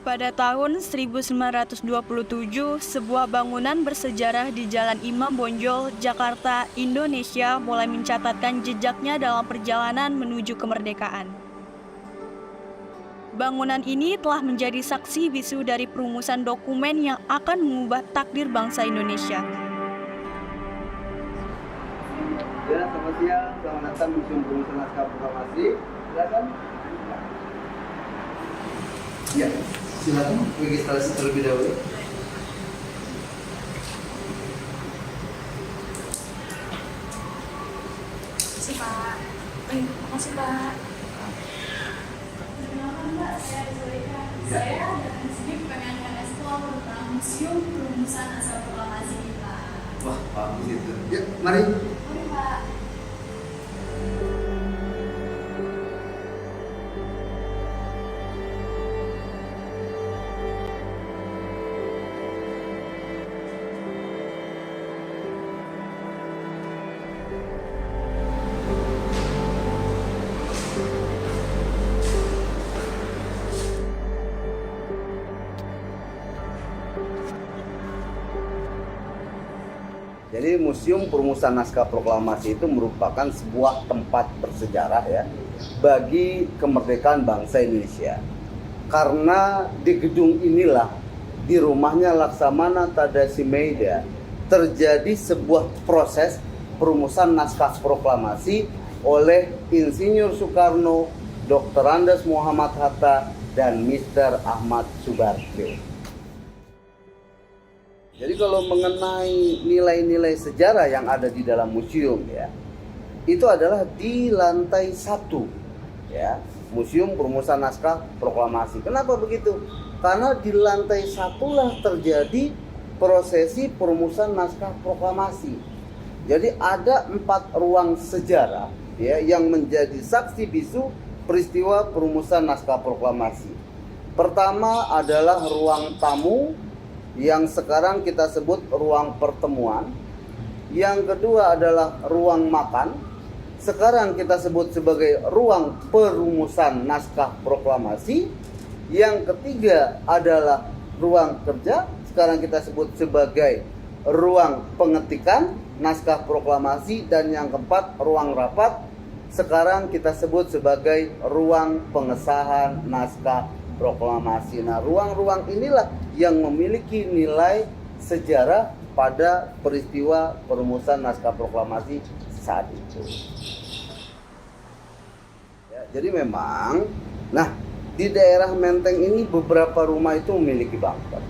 Pada tahun 1927, sebuah bangunan bersejarah di Jalan Imam Bonjol, Jakarta, Indonesia mulai mencatatkan jejaknya dalam perjalanan menuju kemerdekaan. Bangunan ini telah menjadi saksi bisu dari perumusan dokumen yang akan mengubah takdir bangsa Indonesia. Ya, selamat siang, selamat datang Museum Perumusan Naskah Proklamasi. Silakan. Ya, silakan registrasi terlebih dahulu. Makasih Pak. Makasih Pak. Perkenalkan Pak, saya Zulika. Saya datang ke sini pengen nge-explore tentang Museum Perumusan Naskah Proklamasi Pak. Wah, bagus itu. Ya, mari. Oke Pak. Jadi Museum Perumusan Naskah Proklamasi itu merupakan sebuah tempat bersejarah ya bagi kemerdekaan bangsa Indonesia. Karena di gedung inilah, di rumahnya Laksamana Tadashi Maeda, terjadi sebuah proses perumusan naskah proklamasi oleh Insinyur Soekarno, Dr. Andes Muhammad Hatta, dan Mr. Ahmad Subarjo. Jadi kalau mengenai nilai-nilai sejarah yang ada di dalam museum ya, itu adalah di lantai 1 ya, Museum Perumusan Naskah Proklamasi. Kenapa begitu? Karena di lantai 1 lah terjadi prosesi perumusan naskah proklamasi. Jadi ada 4 ruang sejarah ya yang menjadi saksi bisu peristiwa perumusan naskah proklamasi. Pertama adalah ruang tamu yang sekarang kita sebut ruang pertemuan. Yang kedua adalah ruang makan, sekarang kita sebut sebagai ruang perumusan naskah proklamasi. Yang ketiga adalah ruang kerja, sekarang kita sebut sebagai ruang pengetikan naskah proklamasi. Dan yang keempat, ruang rapat, sekarang kita sebut sebagai ruang pengesahan naskah proklamasi. Nah, ruang-ruang inilah yang memiliki nilai sejarah pada peristiwa perumusan naskah proklamasi saat itu. Ya, jadi memang, nah di daerah Menteng ini beberapa rumah itu memiliki bunker.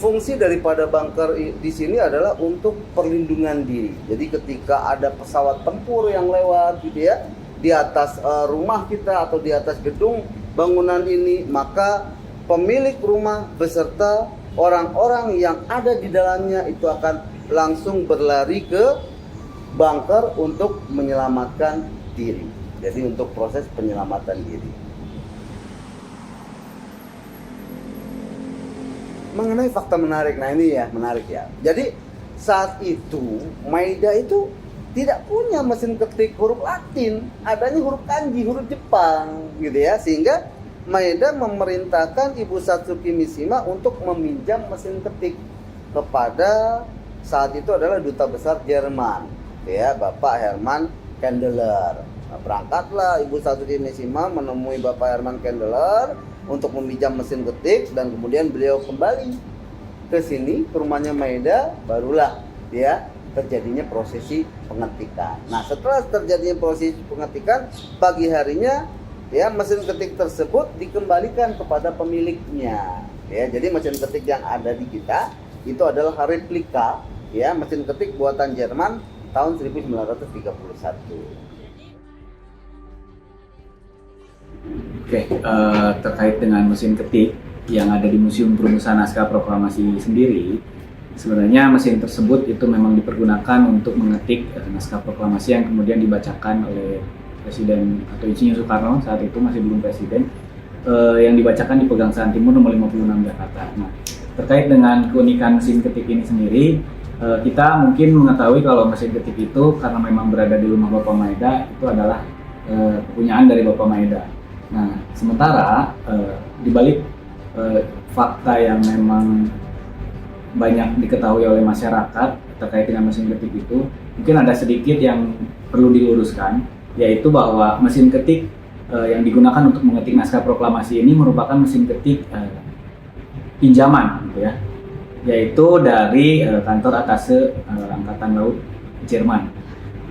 Fungsi daripada bunker di sini adalah untuk perlindungan diri. Jadi ketika ada pesawat tempur yang lewat gitu ya, di atas rumah kita atau di atas gedung bangunan ini, maka pemilik rumah beserta orang-orang yang ada di dalamnya itu akan langsung berlari ke bunker untuk menyelamatkan diri. Jadi untuk proses penyelamatan diri. Mengenai fakta menarik, nah ini ya menarik ya. Jadi saat itu Maeda itu tidak punya mesin ketik huruf Latin, adanya huruf kanji, huruf Jepang gitu ya, sehingga Maeda memerintahkan Ibu Satsuki Mishima untuk meminjam mesin ketik kepada saat itu adalah duta besar Jerman ya, Bapak Hermann Kendler. Nah, berangkatlah Ibu Satsuki Mishima menemui Bapak Hermann Kendler untuk meminjam mesin ketik, dan kemudian beliau kembali ke sini ke rumahnya Maeda, barulah ya terjadinya prosesi pengetikan. Nah, setelah terjadinya prosesi pengetikan, pagi harinya ya mesin ketik tersebut dikembalikan kepada pemiliknya. Ya, jadi mesin ketik yang ada di kita itu adalah replika ya, mesin ketik buatan Jerman tahun 1931. Oke, terkait dengan mesin ketik yang ada di Museum Perumusan Naskah Proklamasi sendiri, sebenarnya mesin tersebut itu memang dipergunakan untuk mengetik naskah proklamasi yang kemudian dibacakan oleh Presiden atau Insinyur Soekarno, saat itu masih belum presiden, yang dibacakan di Pegangsaan Timur nomor 56 Jakarta. Nah, terkait dengan keunikan mesin ketik ini sendiri, kita mungkin mengetahui kalau mesin ketik itu karena memang berada di rumah Bapak Maeda, itu adalah kepunyaan dari Bapak Maeda. Nah, sementara di balik fakta yang memang banyak diketahui oleh masyarakat terkait dengan mesin ketik itu, mungkin ada sedikit yang perlu diluruskan, yaitu bahwa mesin ketik yang digunakan untuk mengetik naskah proklamasi ini merupakan mesin ketik pinjaman, gitu ya, yaitu dari kantor Atase Angkatan Laut Jerman.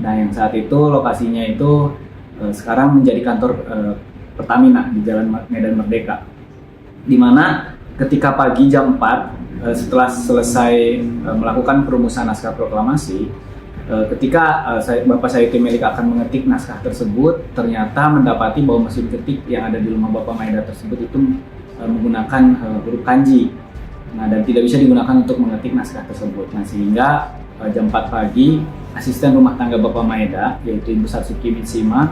Nah, yang saat itu lokasinya itu sekarang menjadi kantor Pertamina di Jalan Medan Merdeka, di mana ketika pagi jam 4 setelah selesai melakukan perumusan naskah proklamasi, ketika Bapak Sayuti Melik akan mengetik naskah tersebut, ternyata mendapati bahwa mesin ketik yang ada di rumah Bapak Maeda tersebut itu menggunakan huruf kanji. Nah, dan tidak bisa digunakan untuk mengetik naskah tersebut. Nah, sehingga jam 4 pagi, asisten rumah tangga Bapak Maeda, yaitu Ibu Satsuki Mitsima,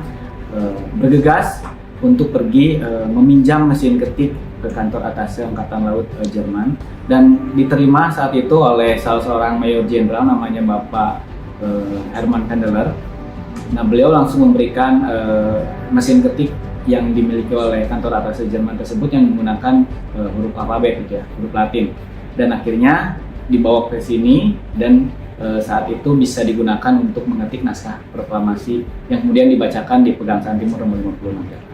bergegas untuk pergi meminjam mesin ketik ke kantor Atase Angkatan Laut Jerman, dan diterima saat itu oleh salah seorang mayor jenderal namanya Bapak Herman Kandeler. Nah, beliau langsung memberikan mesin ketik yang dimiliki oleh kantor Atase Jerman tersebut yang menggunakan huruf alfabet, gitu ya, huruf Latin, dan akhirnya dibawa ke sini dan saat itu bisa digunakan untuk mengetik naskah proklamasi yang kemudian dibacakan di Pegangsaan Timur nomor 56.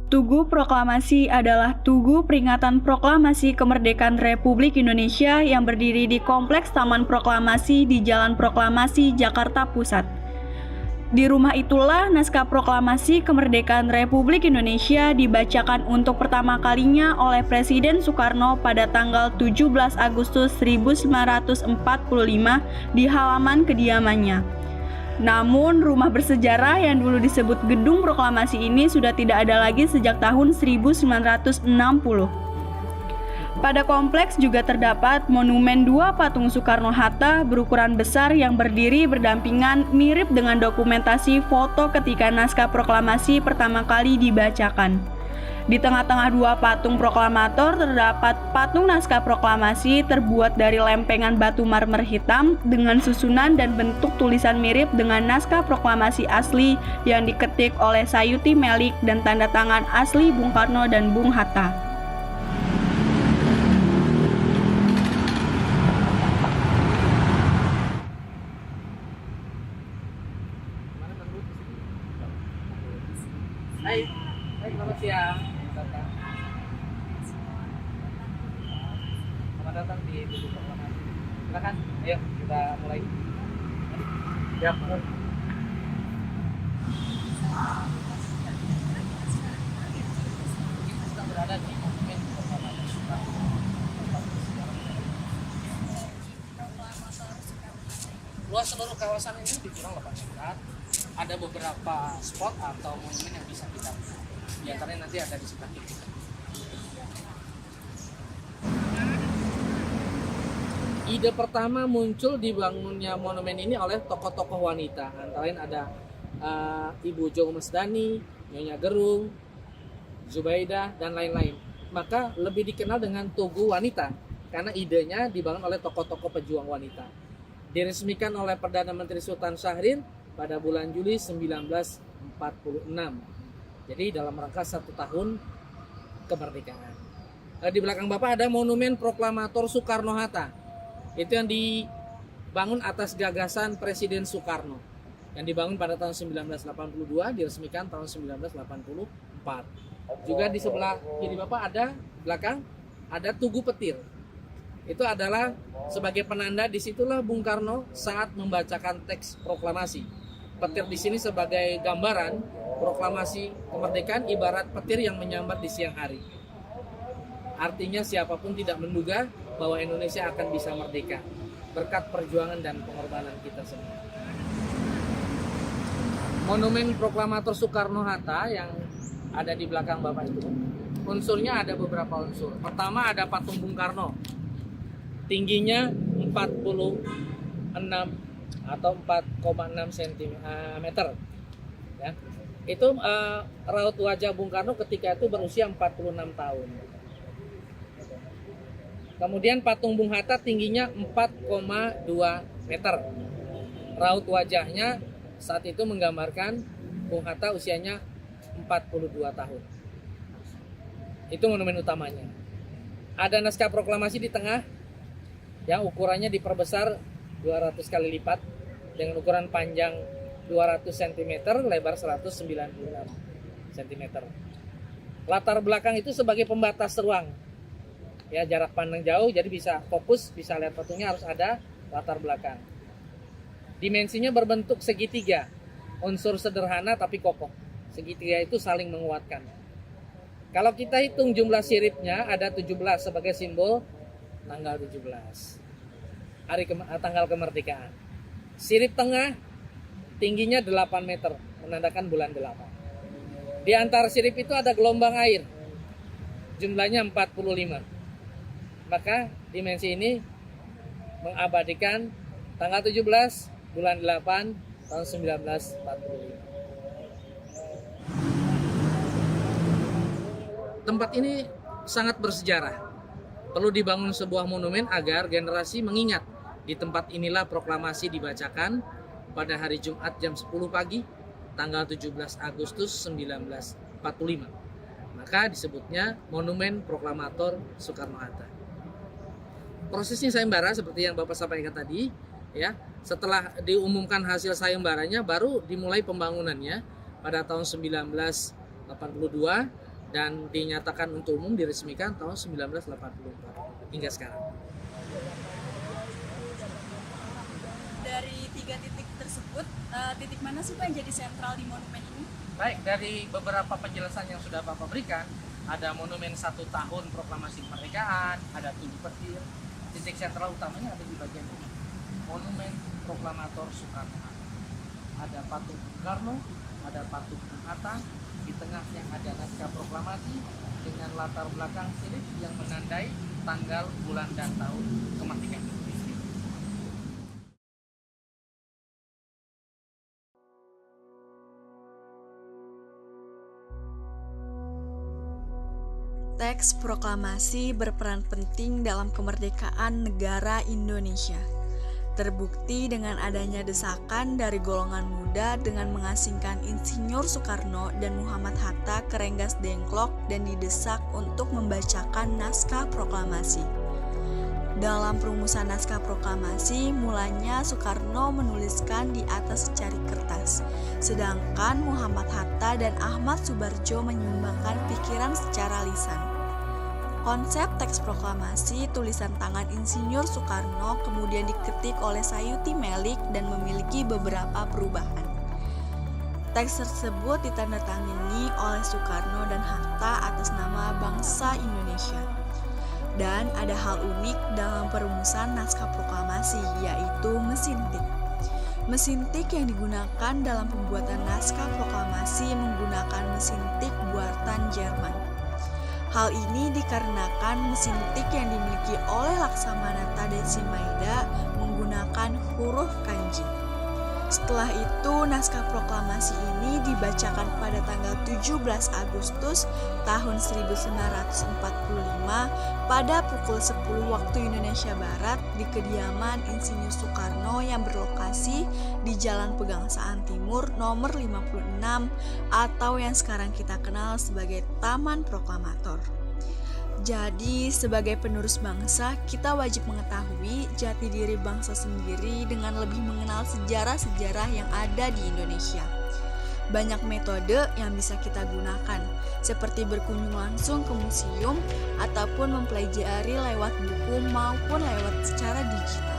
Tugu Proklamasi adalah tugu peringatan proklamasi kemerdekaan Republik Indonesia yang berdiri di Kompleks Taman Proklamasi di Jalan Proklamasi, Jakarta Pusat. Di rumah itulah naskah proklamasi kemerdekaan Republik Indonesia dibacakan untuk pertama kalinya oleh Presiden Soekarno pada tanggal 17 Agustus 1945 di halaman kediamannya. Namun, rumah bersejarah yang dulu disebut Gedung Proklamasi ini sudah tidak ada lagi sejak tahun 1960. Pada kompleks juga terdapat monumen dua patung Soekarno-Hatta berukuran besar yang berdiri berdampingan mirip dengan dokumentasi foto ketika naskah proklamasi pertama kali dibacakan. Di tengah-tengah dua patung proklamator terdapat patung naskah proklamasi terbuat dari lempengan batu marmer hitam dengan susunan dan bentuk tulisan mirip dengan naskah proklamasi asli yang diketik oleh Sayuti Melik dan tanda tangan asli Bung Karno dan Bung Hatta. Hai, selamat siang. Selamat datang di Tugu Proklamasi. Silakan, ayo kita mulai. Siap. Kita berada di monumen proklamasi Soekarno. Luas seluruh kawasan ini dikurang 8 hektar. Ada beberapa spot atau monumen yang bisa kita lihat. Di antaranya nanti ada di sebelah kiri. Ide pertama muncul dibangunnya monumen ini oleh tokoh-tokoh wanita. Antara lain ada Ibu Jo Mesdani, Nyonya Gerung, Zubaidah, dan lain-lain. Maka lebih dikenal dengan Tugu Wanita karena idenya dibangun oleh tokoh-tokoh pejuang wanita. Diresmikan oleh Perdana Menteri Sultan Syahrir pada bulan Juli 1946. Jadi dalam rangka 1 tahun kemerdekaan. Di belakang Bapak ada monumen proklamator Soekarno-Hatta. Itu yang dibangun atas gagasan Presiden Soekarno. Yang dibangun pada tahun 1982, diresmikan tahun 1984. Juga di sebelah kiri Bapak ada belakang ada Tugu Petir. Itu adalah sebagai penanda disitulah Bung Karno saat membacakan teks proklamasi. Petir di sini sebagai gambaran proklamasi kemerdekaan ibarat petir yang menyambar di siang hari. Artinya siapapun tidak menduga bahwa Indonesia akan bisa merdeka berkat perjuangan dan pengorbanan kita semua. Monumen proklamator Soekarno-Hatta yang ada di belakang Bapak itu, unsurnya ada beberapa unsur. Pertama ada patung Bung Karno, tingginya 46 atau 4,6 cm. Ya. Itu raut wajah Bung Karno ketika itu berusia 46 tahun. Kemudian patung Bung Hatta tingginya 4,2 meter. Raut wajahnya saat itu menggambarkan Bung Hatta usianya 42 tahun. Itu monumen utamanya. Ada naskah proklamasi di tengah yang ukurannya diperbesar 200 kali lipat dengan ukuran panjang 200 cm, lebar 196 cm. Latar belakang itu sebagai pembatas ruang. Ya, jarak pandang jauh jadi bisa fokus, bisa lihat patungnya, harus ada latar belakang. Dimensinya berbentuk segitiga. Unsur sederhana tapi kokoh. Segitiga itu saling menguatkan. Kalau kita hitung jumlah siripnya ada 17 sebagai simbol tanggal 17. Tanggal kemerdekaan. Sirip tengah tingginya 8 meter, menandakan bulan 8. Di antara sirip itu ada gelombang air. Jumlahnya 45. Maka dimensi ini mengabadikan tanggal 17 bulan 8 tahun 1945. Tempat ini sangat bersejarah. Perlu dibangun sebuah monumen agar generasi mengingat di tempat inilah proklamasi dibacakan pada hari Jumat jam 10 pagi tanggal 17 Agustus 1945. Maka disebutnya Monumen Proklamator Soekarno-Hatta. Prosesnya sayembara seperti yang Bapak sampaikan tadi, ya. Setelah diumumkan hasil sayembaranya baru dimulai pembangunannya pada tahun 1982 dan dinyatakan untuk umum diresmikan tahun 1984 hingga sekarang. Dari 3 titik tersebut, titik mana sih Pak yang jadi sentral di monumen ini? Baik, dari beberapa penjelasan yang sudah Bapak berikan, ada monumen 1 tahun proklamasi kemerdekaan, ada 7 petir. Titik sentral utamanya ada di bagian ini. Monumen Proklamator Soekarno-Hatta. Ada patung Bung Karno, ada patung Bung Hatta, di tengahnya ada naskah proklamasi dengan latar belakang sirip yang menandai tanggal, bulan, dan tahun kemerdekaan Indonesia. Teks proklamasi berperan penting dalam kemerdekaan negara Indonesia. Terbukti dengan adanya desakan dari golongan muda dengan mengasingkan Insinyur Soekarno dan Muhammad Hatta ke Rengas Dengklok dan didesak untuk membacakan naskah proklamasi. Dalam perumusan naskah proklamasi, mulanya Soekarno menuliskan di atas secari kertas, sedangkan Muhammad Hatta dan Ahmad Subarjo menyumbangkan pikiran secara lisan. Konsep teks proklamasi tulisan tangan Insinyur Soekarno kemudian diketik oleh Sayuti Melik dan memiliki beberapa perubahan. Teks tersebut ditandatangani oleh Soekarno dan Hatta atas nama bangsa Indonesia. Dan ada hal unik dalam perumusan naskah proklamasi, yaitu mesin tik. Mesin tik yang digunakan dalam pembuatan naskah proklamasi menggunakan mesin tik buatan Jerman. Hal ini dikarenakan mesin tik yang dimiliki oleh Laksamana Tadashi Maeda menggunakan huruf kanji. Setelah itu, naskah proklamasi ini dibacakan pada tanggal 17 Agustus tahun 1945 pada pukul 10 waktu Indonesia Barat di kediaman Insinyur Soekarno yang berlokasi di Jalan Pegangsaan Timur nomor 56 atau yang sekarang kita kenal sebagai Taman Proklamator. Jadi, sebagai penerus bangsa, kita wajib mengetahui jati diri bangsa sendiri dengan lebih mengenal sejarah-sejarah yang ada di Indonesia. Banyak metode yang bisa kita gunakan, seperti berkunjung langsung ke museum ataupun mempelajari lewat buku maupun lewat secara digital.